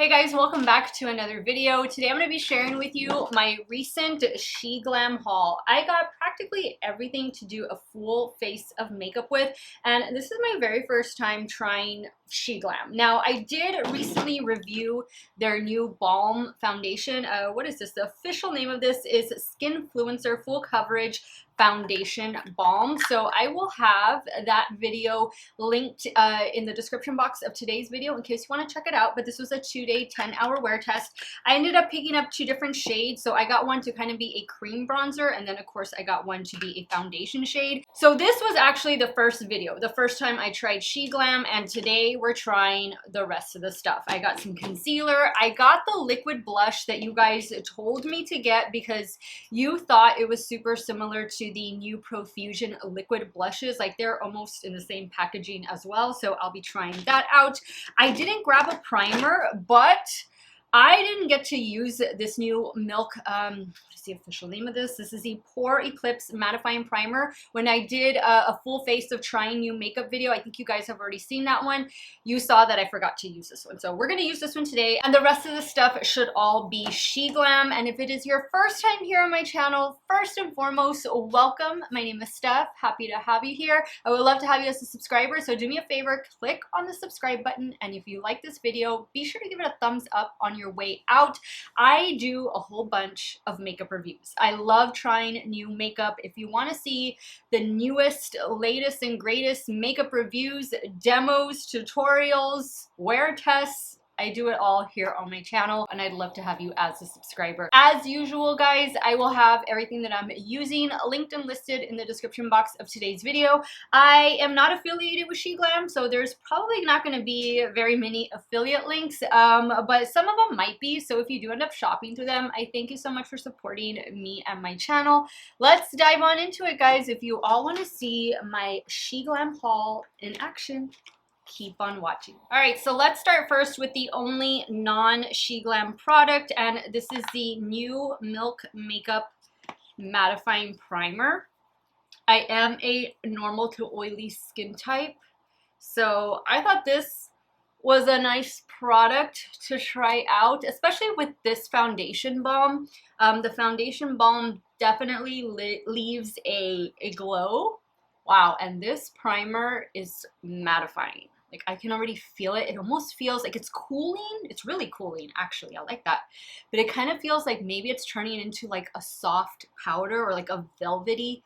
Hey guys, welcome back to another video. Today I'm going to be sharing with you my recent SheGLAM haul. I got practically everything to do a full face of makeup with, and this is my very first time trying SheGLAM. Now, I did recently review their new balm foundation. What is this? The official name of this is Skinfluencer Full Coverage Foundation Balm. So I will have that video linked in the description box of today's video in case you want to check it out. But this was a 2-day 10-hour wear test. I ended up picking up 2 different shades. So I got one to kind of be a cream bronzer, and then of course I got one to be a foundation shade. So this was actually the first video, the first time I tried SheGLAM, and today we're trying the rest of the stuff. I got some concealer. I got the liquid blush that you guys told me to get because you thought it was super similar to the new Profusion liquid blushes. Like, they're almost in the same packaging as well, so I'll be trying that out. I didn't grab a primer, but I didn't get to use this new Milk, what's the official name of this? This is the Pore Eclipse Mattifying Primer. When I did a full face of trying new makeup video, I think you guys have already seen that one. You saw that I forgot to use this one. So we're going to use this one today, and the rest of the stuff should all be SheGLAM. And if it is your first time here on my channel, first and foremost, welcome. My name is Steff. Happy to have you here. I would love to have you as a subscriber, so do me a favor, click on the subscribe button, and if you like this video, be sure to give it a thumbs up on your way out. I do a whole bunch of makeup reviews. I love trying new makeup. If you want to see the newest, latest, and greatest makeup reviews, demos, tutorials, wear tests, I do it all here on my channel, and I'd love to have you as a subscriber. As usual, guys, I will have everything that I'm using linked and listed in the description box of today's video. I am not affiliated with SheGLAM, so there's probably not going to be very many affiliate links, but some of them might be. So if you do end up shopping through them, I thank you so much for supporting me and my channel. Let's dive on into it, guys. If you all want to see my SheGLAM haul in action, keep on watching. All right, so let's start first with the only non-SheGLAM product, and this is the new Milk Makeup Mattifying Primer. I am a normal to oily skin type, so I thought this was a nice product to try out, especially with this foundation balm. The foundation balm definitely leaves a glow. Wow, and this primer is mattifying. Like, I can already feel it. It almost feels like it's cooling. It's really cooling, actually. I like that. But it kind of feels like maybe it's turning into like a soft powder or like a velvety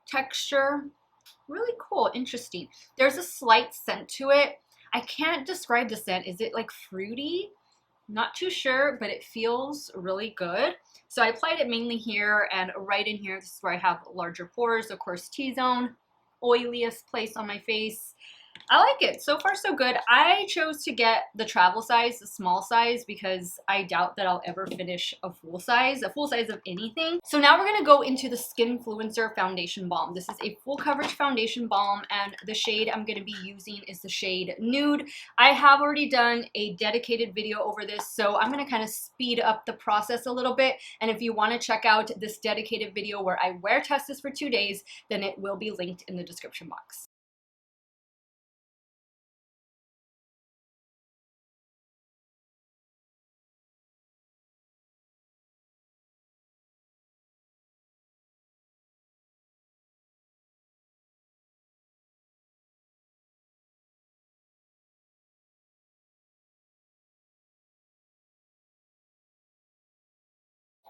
texture. Really cool, interesting. There's a slight scent to it. I can't describe the scent. Is it like fruity? Not too sure, but it feels really good. So I applied it mainly here and right in here. This is where I have larger pores, of course, T-zone, oiliest place on my face. I like it. So far, so good. I chose to get the travel size, the small size, because I doubt that I'll ever finish a full size of anything. So now we're going to go into the Skinfluencer Foundation Balm. This is a full coverage foundation balm, and the shade I'm going to be using is the shade Nude. I have already done a dedicated video over this, so I'm going to kind of speed up the process a little bit. And if you want to check out this dedicated video where I wear test this for 2 days, then it will be linked in the description box.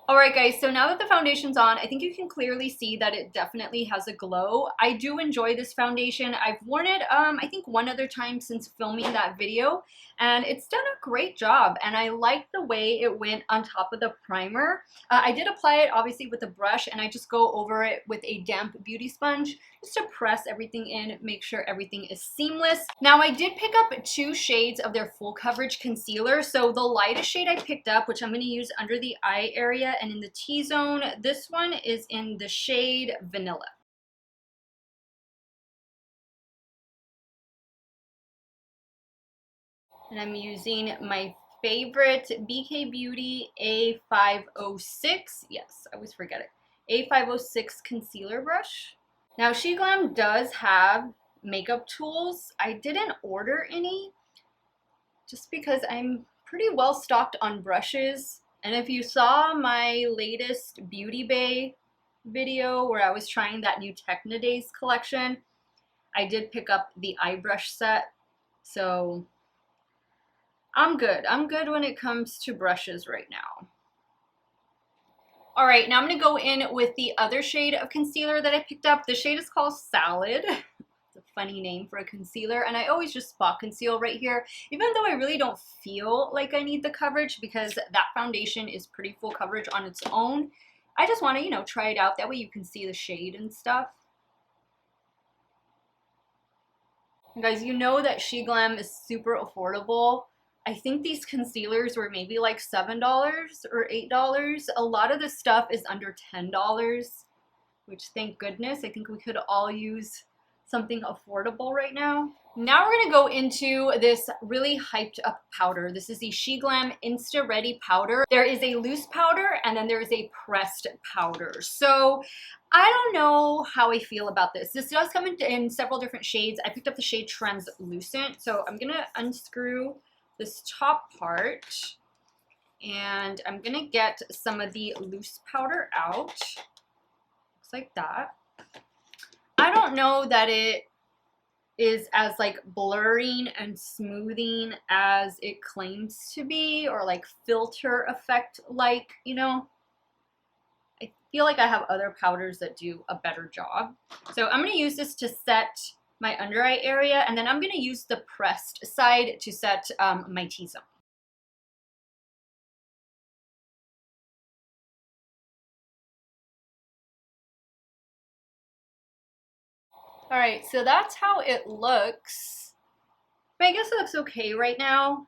Alright guys, so now that the foundation's on, I think you can clearly see that it definitely has a glow. I do enjoy this foundation. I've worn it, I think one other time since filming that video, and it's done a great job, and I like the way it went on top of the primer. I did apply it obviously with a brush, and I just go over it with a damp beauty sponge just to press everything in, make sure everything is seamless. Now I did pick up 2 shades of their full coverage concealer. So the lightest shade I picked up, which I'm going to use under the eye area and in the T-zone, this one is in the shade Vanilla. And I'm using my favorite BK Beauty A506. Yes, I always forget it. A506 concealer brush. Now, SheGLAM does have makeup tools. I didn't order any just because I'm pretty well stocked on brushes. And if you saw my latest Beauty Bay video where I was trying that new Techna Days collection, I did pick up the eye brush set. So I'm good. I'm good when it comes to brushes right now. All right, now I'm gonna go in with the other shade of concealer that I picked up. The shade is called Salad. It's a funny name for a concealer, and I always just spot conceal right here, even though I really don't feel like I need the coverage because that foundation is pretty full coverage on its own. I just wanna, you know, try it out. That way you can see the shade and stuff. And guys, you know that SheGLAM is super affordable. I think these concealers were maybe like $7 or $8. A lot of this stuff is under $10, which thank goodness. I think we could all use something affordable right now. Now we're gonna go into this really hyped up powder. This is the SheGLAM Insta Ready powder. There is a loose powder and then there is a pressed powder. So I don't know how I feel about this. This does come in several different shades. I picked up the shade Translucent. So I'm gonna unscrew this top part and I'm gonna get some of the loose powder out. Looks like that. I don't know that it is as like blurring and smoothing as it claims to be, or like filter effect like, you know. I feel like I have other powders that do a better job. So I'm gonna use this to set my under eye area, and then I'm gonna use the pressed side to set my T-zone. All right, so that's how it looks. But I guess it looks okay right now.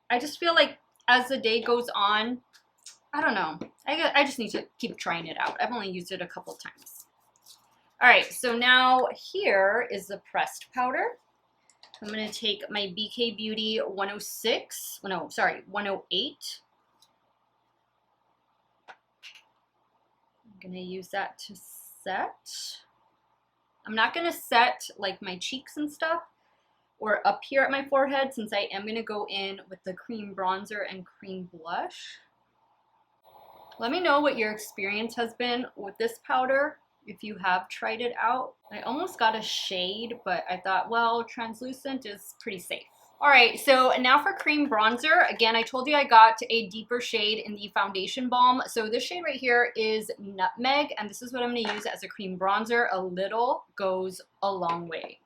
I just feel like as the day goes on, I don't know. I just need to keep trying it out. I've only used it a couple times. All right, so now here is the pressed powder. I'm gonna take my BK Beauty 106, no, sorry, 108. I'm gonna use that to set. I'm not gonna set like my cheeks and stuff or up here at my forehead, since I am gonna go in with the cream bronzer and cream blush. Let me know what your experience has been with this powder, if you have tried it out. I almost got a shade, but I thought, well, translucent is pretty safe. All right, so now for cream bronzer. Again, I told you I got a deeper shade in the foundation balm. So this shade right here is Nutmeg, and this is what I'm gonna use as a cream bronzer. A little goes a long way.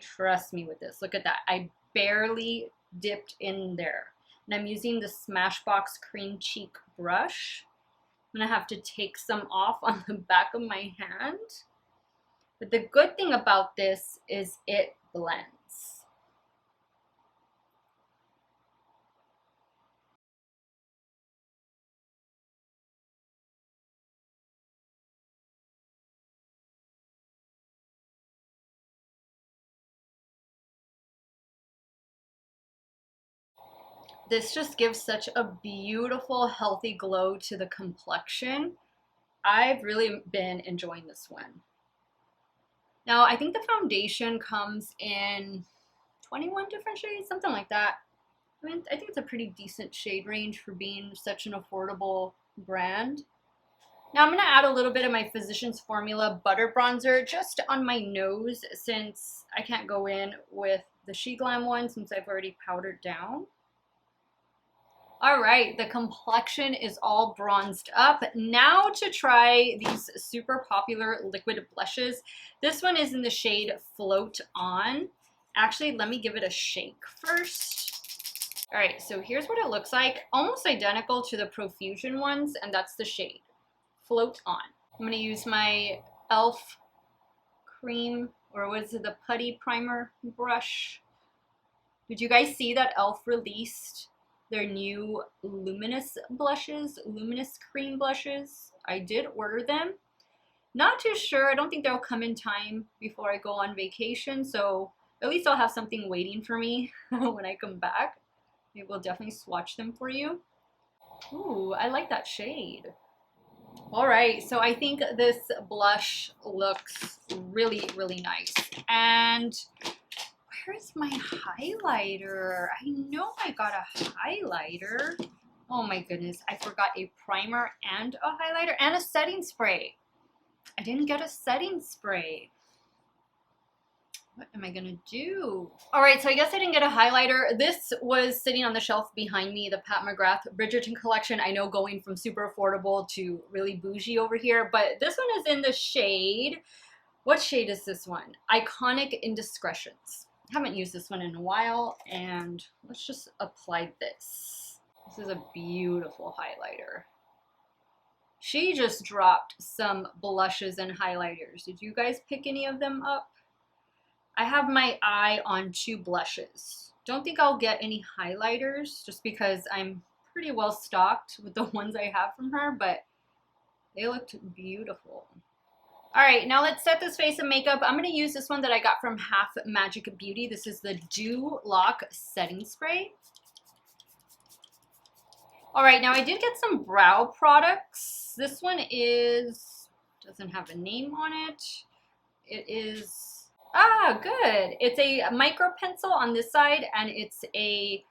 Trust me with this. Look at that. I barely dipped in there. And I'm using the Smashbox Cream Cheek brush. I'm gonna have to take some off on the back of my hand. But the good thing about this is it blends. This just gives such a beautiful, healthy glow to the complexion. I've really been enjoying this one. Now, I think the foundation comes in 21 different shades, something like that. I mean, I think it's a pretty decent shade range for being such an affordable brand. Now I'm gonna add a little bit of my Physicians Formula Butter Bronzer just on my nose, since I can't go in with the SheGLAM one since I've already powdered down. All right, the complexion is all bronzed up. Now to try these super popular liquid blushes. This one is in the shade Float On. Actually, let me give it a shake first. All right, so here's what it looks like. Almost identical to the Profusion ones, and that's the shade Float On. I'm gonna use my e.l.f. cream, or was it the Putty Primer brush? Did you guys see that e.l.f. released their new luminous blushes, luminous cream blushes? I did order them. Not too sure. I don't think they'll come in time before I go on vacation, so at least I'll have something waiting for me when I come back. Maybe we'll definitely swatch them for you. Ooh, I like that shade. All right, so I think this blush looks really, really nice. And where's my highlighter? I know I got a highlighter. Oh my goodness, I forgot a primer and a highlighter and a setting spray. I didn't get a setting spray. What am I gonna do? All right, so I guess I didn't get a highlighter. This was sitting on the shelf behind me, the Pat McGrath Bridgerton collection. I know, going from super affordable to really bougie over here, but this one is in the shade. What shade is this one? Iconic Indiscretions. I haven't used this one in a while, and let's just apply this. This is a beautiful highlighter. She just dropped some blushes and highlighters. Did you guys pick any of them up? I have my eye on 2 blushes. Don't think I'll get any highlighters just because I'm pretty well stocked with the ones I have from her, but they looked beautiful. All right, now let's set this face of makeup. I'm gonna use this one that I got from Half Magic Beauty. This is the Dew Lock Setting Spray. All right, now I did get some brow products. This one doesn't have a name on it. It is, good. It's a micro pencil on this side, and it's a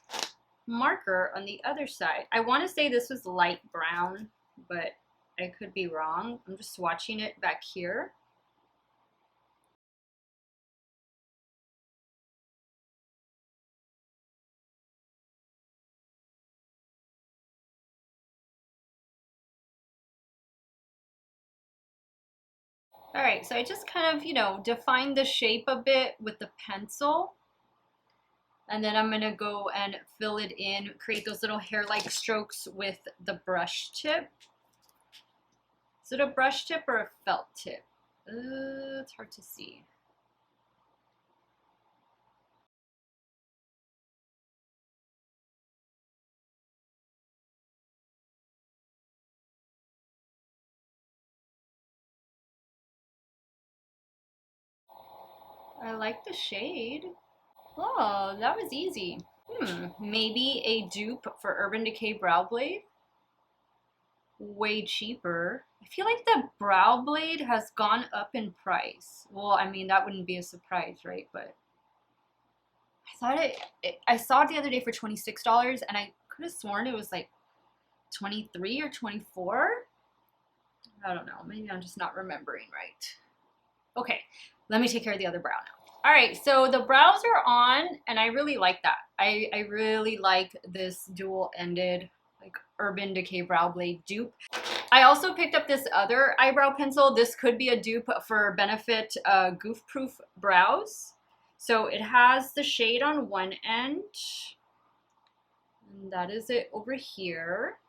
marker on the other side. I wanna say this was light brown, but I could be wrong. I'm just swatching it back here. All right, so I just kind of, define the shape a bit with the pencil. And then I'm gonna go and fill it in, create those little hair-like strokes with the brush tip. Is it a brush tip or a felt tip? It's hard to see. I like the shade. Oh, that was easy. Maybe a dupe for Urban Decay Brow Blade. Way cheaper. I feel like the brow blade has gone up in price. Well, I mean, that wouldn't be a surprise, right? But I thought I saw it the other day for $26, and I could have sworn it was like 23 or 24. I don't know. Maybe I'm just not remembering right. Okay, let me take care of the other brow now. All right, so the brows are on, and I really like that. I really like this dual-ended, like, Urban Decay Brow Blade dupe. I also picked up this other eyebrow pencil. This could be a dupe for Benefit Goof Proof Brows. So it has the shade on one end, and that is it over here.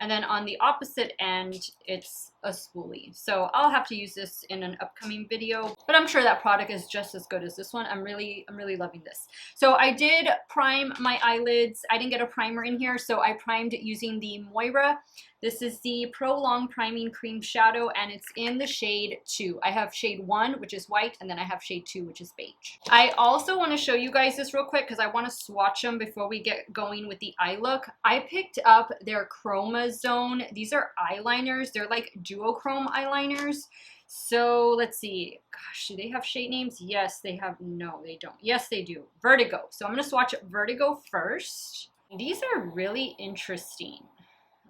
And then on the opposite end, it's a spoolie. So I'll have to use this in an upcoming video, but I'm sure that product is just as good as this one. I'm really loving this. So I did prime my eyelids. I didn't get a primer in here, so I primed using the Moira. This is the Pro Long Priming Cream Shadow, and it's in the shade 2. I have shade 1, which is white, and then I have shade 2, which is beige. I also want to show you guys this real quick because I want to swatch them before we get going with the eye look. I picked up their Chroma Zone. These are eyeliners. They're like duochrome eyeliners. So let's see. Gosh, do they have shade names? Yes, they have. No, they don't. Yes, they do. Vertigo. So I'm going to swatch Vertigo first. These are really interesting.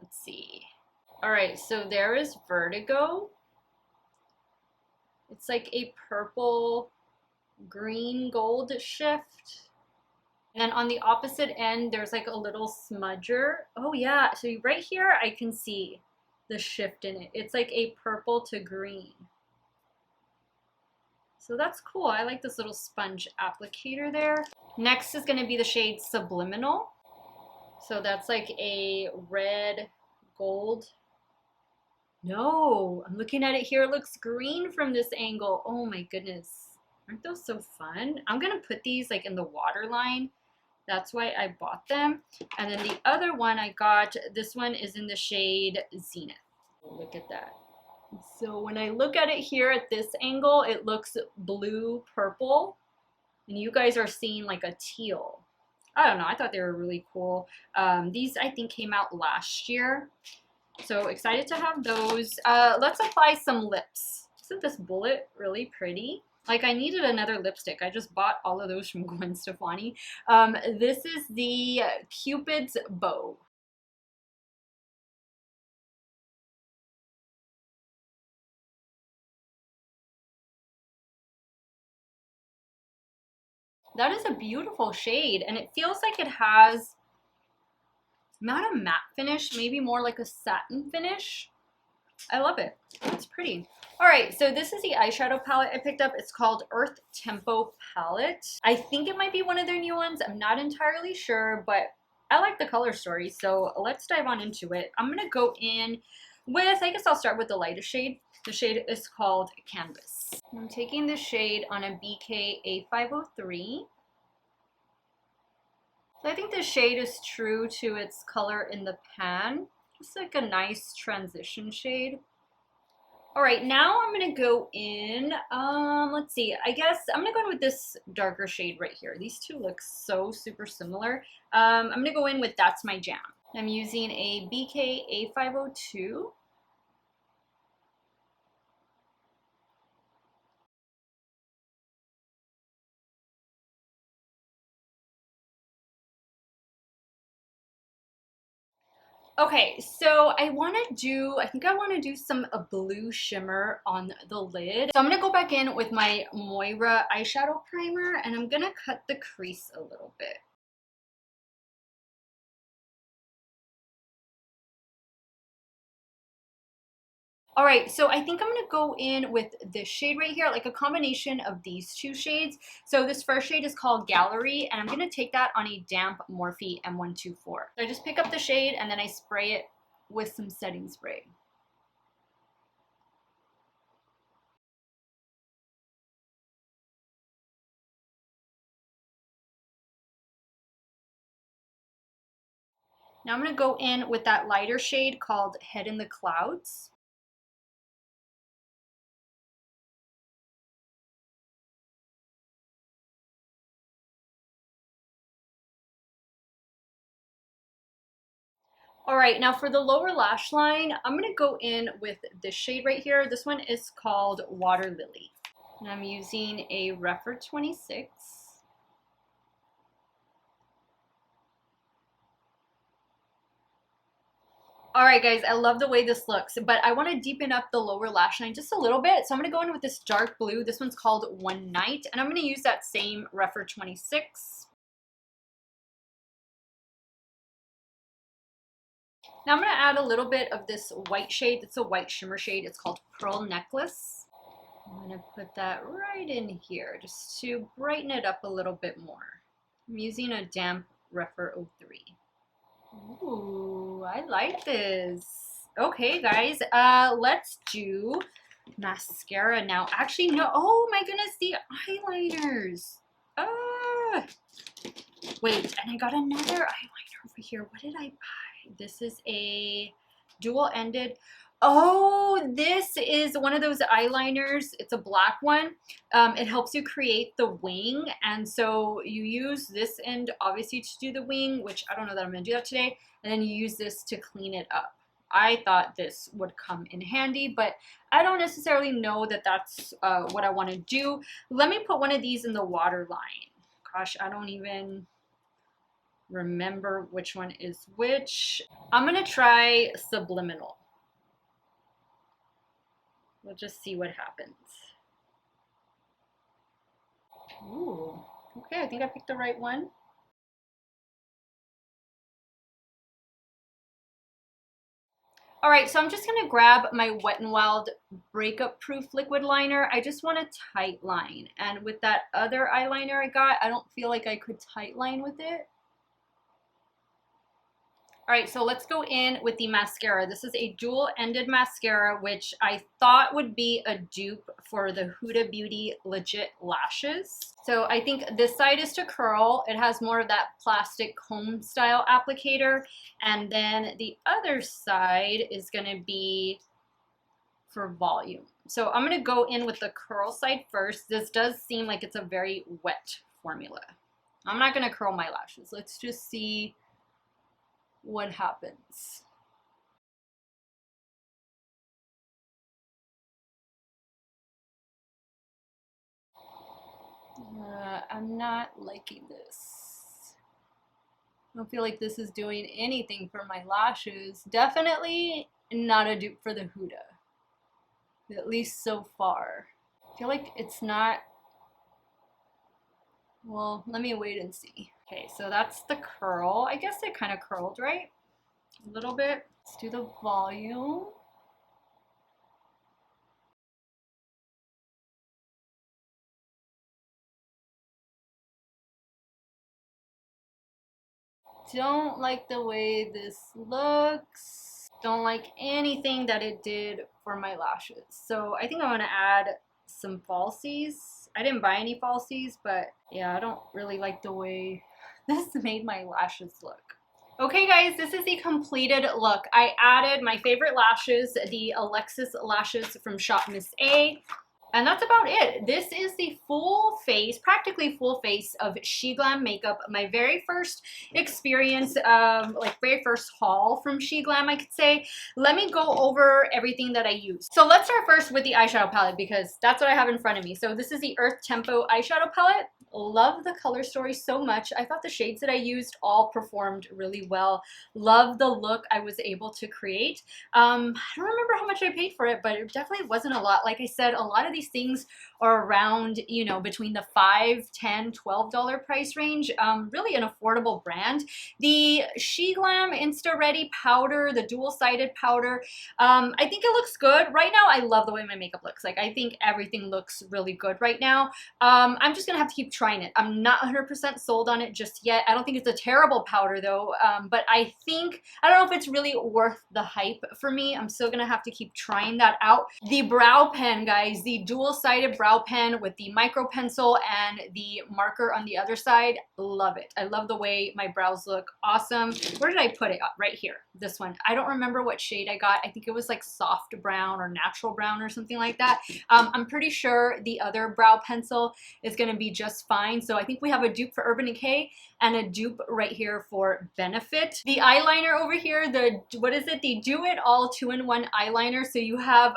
Let's see. All right, so there is Vertigo. It's like a purple, green, gold shift. And then on the opposite end, there's like a little smudger. Oh yeah, so right here, I can see the shift in it. It's like a purple to green. So that's cool. I like this little sponge applicator there. Next is gonna be the shade Subliminal. So that's like a red gold. No, I'm looking at it here. It looks green from this angle. Oh my goodness. Aren't those so fun? I'm gonna put these like in the waterline. That's why I bought them. And then the other one I got, this one is in the shade Zenith. Look at that. So when I look at it here at this angle, it looks blue purple. And you guys are seeing like a teal. I don't know, I thought they were really cool. These I think came out last year. So excited to have those. Let's apply some lips. Isn't this bullet really pretty? Like, I needed another lipstick. I just bought all of those from Gwen Stefani. This is the Cupid's Bow. That is a beautiful shade, and it feels like it has not a matte finish, maybe more like a satin finish. I love it. It's pretty. All right, so this is the eyeshadow palette I picked up. It's called Earth Tempo Palette. I think it might be one of their new ones. I'm not entirely sure, but I like the color story, so let's dive on into it. I'm gonna go in with, I guess I'll start with the lightest shade. The shade is called Canvas. I'm taking the shade on a BK A503. So I think the shade is true to its color in the pan. It's like a nice transition shade. All right, now I'm gonna go in, let's see, I guess I'm gonna go in with this darker shade right here. These two look so super similar. I'm gonna go in with That's My Jam. I'm using a BK A502. Okay, so I think I want to do some blue shimmer on the lid. So I'm going to go back in with my Moira eyeshadow primer, and I'm going to cut the crease a little bit. All right, so I think I'm gonna go in with this shade right here, like a combination of these two shades. So this first shade is called Gallery, and I'm gonna take that on a damp Morphe M124. So I just pick up the shade and then I spray it with some setting spray. Now I'm gonna go in with that lighter shade called Head in the Clouds. All right, now for the lower lash line, I'm gonna go in with this shade right here. This one is called Water Lily. And I'm using a Refer 26. All right, guys, I love the way this looks, but I want to deepen up the lower lash line just a little bit. So I'm going to go in with this dark blue. This one's called One Night, and I'm going to use that same Refer 26. Now I'm going to add a little bit of this white shade. It's a white shimmer shade. It's called Pearl Necklace. I'm going to put that right in here just to brighten it up a little bit more. I'm using a damp Refer 03. Ooh, I like this. Okay, guys, let's do mascara now. Actually, no. Oh my goodness, the eyeliners. Ah, wait, and I got another eyeliner over here. What did I buy? This is a dual-ended. Oh, this is one of those eyeliners. It's a black one. It helps you create the wing, and so you use this end obviously to do the wing, which I don't know that I'm gonna do that today, and then you use this to clean it up. I thought this would come in handy, but I don't necessarily know that that's what I want to do. Let me put one of these in the waterline. Gosh, I don't even remember which one is which. I'm gonna try Subliminal. We'll just see what happens. Ooh, okay, I think I picked the right one. All right, so I'm just gonna grab my Wet n Wild Breakup Proof liquid liner. I just want a tight line, and with that other eyeliner I got, I don't feel like I could tight line with it. All right, so let's go in with the mascara. This is a dual-ended mascara, which I thought would be a dupe for the Huda Beauty Legit Lashes. So I think this side is to curl. It has more of that plastic comb style applicator. And then the other side is gonna be for volume. So I'm gonna go in with the curl side first. This does seem like it's a very wet formula. I'm not gonna curl my lashes. Let's just see what happens. I'm not liking this. I don't feel like this is doing anything for my lashes. Definitely not a dupe for the Huda, at least so far. I feel like it's not, well, let me wait and see. Okay, so that's the curl. I guess it kind of curled, right? A little bit. Let's do the volume. Don't like the way this looks. Don't like anything that it did for my lashes. So I think I'm gonna add some falsies. I didn't buy any falsies, but yeah, I don't really like the way this made my lashes look. Okay guys, this is the completed look. I added my favorite lashes, the Alexis lashes from Shop Miss A. And that's about it. This is the full face, practically full face of SheGLAM makeup. My very first experience, like very first haul from SheGLAM, I could say. Let me go over everything that I used. So let's start first with the eyeshadow palette because that's what I have in front of me. So this is the Earth Tempo eyeshadow palette. Love the color story so much. I thought the shades that I used all performed really well. Love the look I was able to create. I don't remember how much I paid for it, but it definitely wasn't a lot. Like I said, a lot of these things are around, you know, between the $5, $10, $12 price range. Really an affordable brand. The SheGLAM Insta Ready powder, the dual-sided powder, I think it looks good. Right now, I love the way my makeup looks. Like, I think everything looks really good right now. I'm just gonna have to keep trying it. I'm not 100% sold on it just yet. I don't think it's a terrible powder though, but I don't know if it's really worth the hype for me. I'm still gonna have to keep trying that out. The brow pen, guys, the dual-sided brow pen with the micro pencil and the marker on the other side, love it. I love the way my brows look. Awesome. Where did I put it? Right here, this one. I don't remember what shade I got. I think it was like soft brown or natural brown or something like that. I'm pretty sure the other brow pencil is gonna be just fine. So I think we have a dupe for Urban Decay and a dupe right here for Benefit. The eyeliner over here, what is it? The Do It All 2-in-1 eyeliner. So you have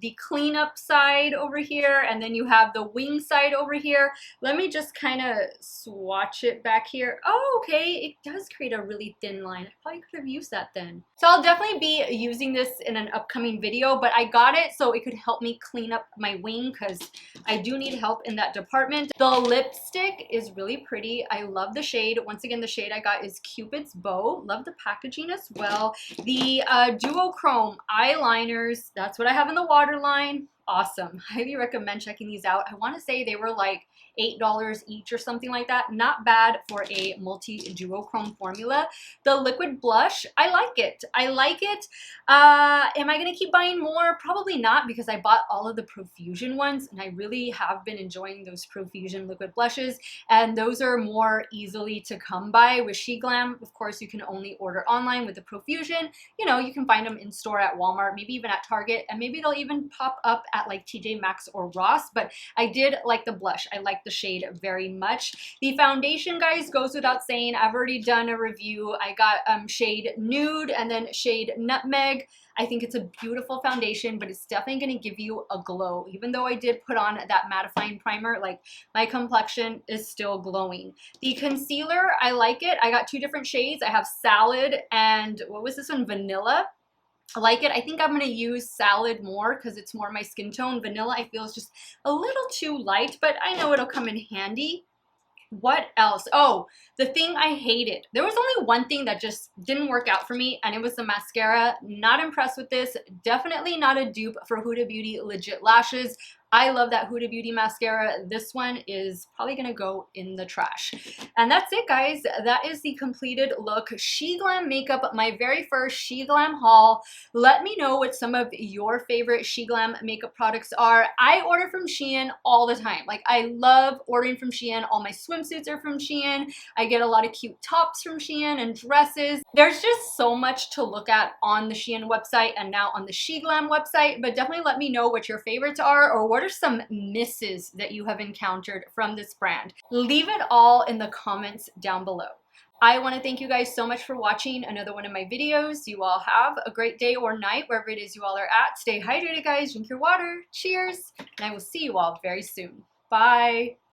the cleanup side over here, and then you have the wing side over here. Let me just kind of swatch it back here. Oh, okay, it does create a really thin line. I probably could have used that then. So I'll definitely be using this in an upcoming video, but I got it so it could help me clean up my wing because I do need help in that department. The lipstick is really pretty. I love the shade. Once again, the shade I got is Cupid's Bow. Love the packaging as well. The duochrome eyeliners, that's what I have in the waterline. Awesome. Highly recommend checking these out. I want to say they were like $8 each or something like that. Not bad for a multi-duochrome formula. The liquid blush, I like it. I like it. Am I going to keep buying more? Probably not, because I bought all of the Profusion ones and I really have been enjoying those Profusion liquid blushes, and those are more easily to come by. With SheGLAM, of course, you can only order online. With the Profusion, you know, you can find them in store at Walmart, maybe even at Target, and maybe they'll even pop up at like TJ Maxx or Ross. But I did like the blush. I like the shade very much. The foundation, guys, goes without saying. I've already done a review. I got shade Nude and then shade Nutmeg. I think it's a beautiful foundation, but it's definitely going to give you a glow. Even though I did put on that mattifying primer, like, my complexion is still glowing. The concealer, I like it. I got two different shades. I have Salad and what was this one? Vanilla. I like it. I think I'm going to use Salad more because it's more my skin tone. Vanilla, I feel, is just a little too light, but I know it'll come in handy. What else? Oh, the thing I hated. There was only one thing that just didn't work out for me, and it was the mascara. Not impressed with this. Definitely not a dupe for Huda Beauty Legit Lashes. I love that Huda Beauty mascara. This one is probably gonna go in the trash. And that's it, guys. That is the completed look. SheGLAM makeup, my very first SheGLAM haul. Let me know what some of your favorite SheGLAM makeup products are. I order from Shein all the time. Like, I love ordering from Shein. All my swimsuits are from Shein. I get a lot of cute tops from Shein and dresses. There's just so much to look at on the Shein website and now on the SheGLAM website, but definitely let me know what your favorites are, or what are some misses that you have encountered from this brand. Leave it all in the comments down below. I want to thank you guys so much for watching another one of my videos. You all have a great day or night, wherever it is you all are at. Stay hydrated, guys. Drink your water. Cheers. And I will see you all very soon. Bye.